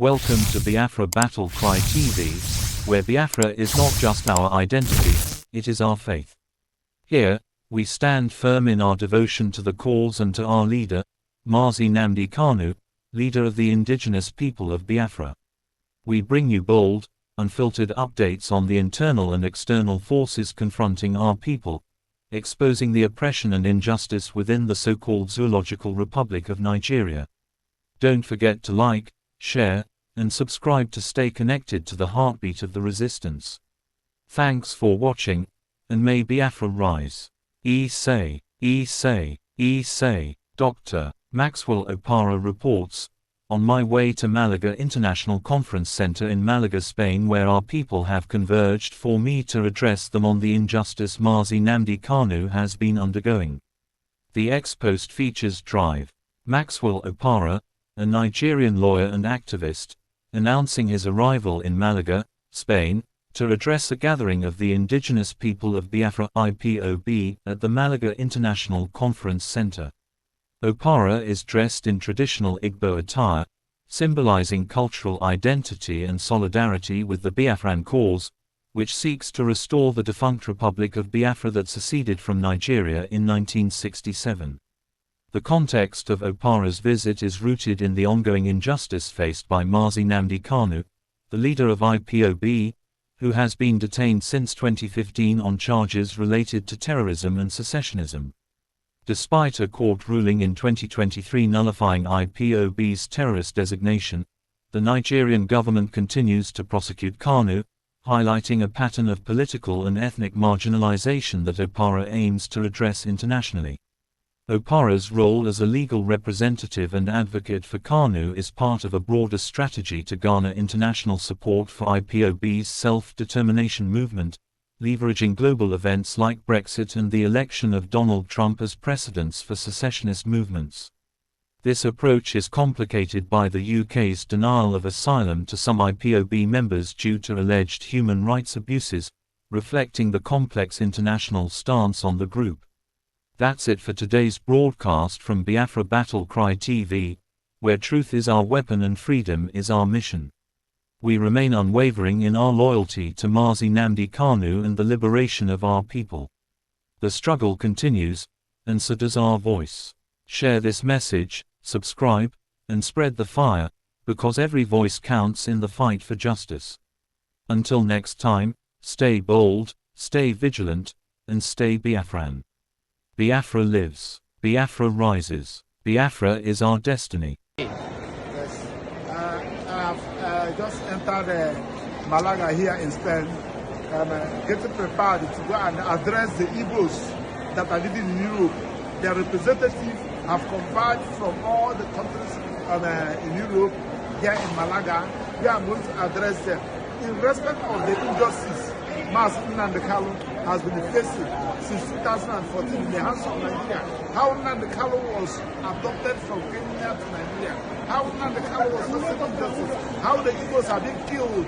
Welcome to Biafra Battle Cry TV, where Biafra is not just our identity, it is our faith. Here, we stand firm in our devotion to the cause and to our leader, Mazi Nnamdi Kanu, leader of the Indigenous People of Biafra. We bring you bold, unfiltered updates on the internal and external forces confronting our people, exposing the oppression and injustice within the so-called Zoological Republic of Nigeria. Don't forget to like, share, and subscribe to stay connected to the heartbeat of the resistance. Thanks for watching, and may Biafra rise. Say, Dr. Maxwell Opara reports, on my way to Malaga International Conference Center in Malaga, Spain, where our people have converged for me to address them on the injustice Mazi Nnamdi Kanu has been undergoing. The ex-post features Drive. Maxwell Opara, a Nigerian lawyer and activist, announcing his arrival in Malaga, Spain, to address a gathering of the Indigenous People of Biafra (IPOB) at the Malaga International Conference Center. Opara is dressed in traditional Igbo attire, symbolizing cultural identity and solidarity with the Biafran cause, which seeks to restore the defunct Republic of Biafra that seceded from Nigeria in 1967. The context of Opara's visit is rooted in the ongoing injustice faced by Mazi Nnamdi Kanu, the leader of IPOB, who has been detained since 2015 on charges related to terrorism and secessionism. Despite a court ruling in 2023 nullifying IPOB's terrorist designation, the Nigerian government continues to prosecute Kanu, highlighting a pattern of political and ethnic marginalization that Opara aims to address internationally. Opara's role as a legal representative and advocate for Kanu is part of a broader strategy to garner international support for IPOB's self-determination movement, leveraging global events like Brexit and the election of Donald Trump as precedents for secessionist movements. This approach is complicated by the UK's denial of asylum to some IPOB members due to alleged human rights abuses, reflecting the complex international stance on the group. That's it for today's broadcast from Biafra Battle Cry TV, where truth is our weapon and freedom is our mission. We remain unwavering in our loyalty to Mazi Nnamdi Kanu and the liberation of our people. The struggle continues, and so does our voice. Share this message, subscribe, and spread the fire, because every voice counts in the fight for justice. Until next time, stay bold, stay vigilant, and stay Biafran. Biafra lives. Biafra rises. Biafra is our destiny. I just entered Malaga here in Spain. I'm getting prepared to go and address the Igbos that are living in Europe. Their representatives have converged from all the countries in Europe here in Malaga. We are going to address them. In respect of the injustice Mazi Nnamdi Kanu has been facing since 2014 in the hands of Nigeria. How Nnamdi Kanu was adopted from Kenya to Nigeria. How Nnamdi Kanu was facing injustice. How the Igbos have been killed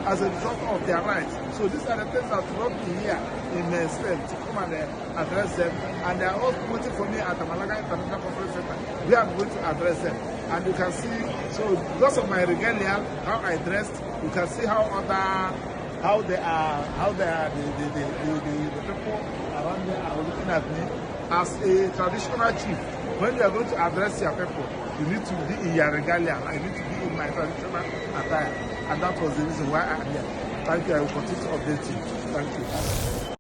as a result of their rights. So these are the things that brought me here in Spain to come and address them. And they are all waiting for me at the Malaga International Conference Center. We are going to address them. And you can see, so because of my regalia, how I dressed, you can see how the people around there are looking at me as a traditional chief. When you are going to address your people, you need to be in your regalia. I need to be in my traditional attire. And that was the reason why I'm here. Thank you. I will continue to update you. Thank you.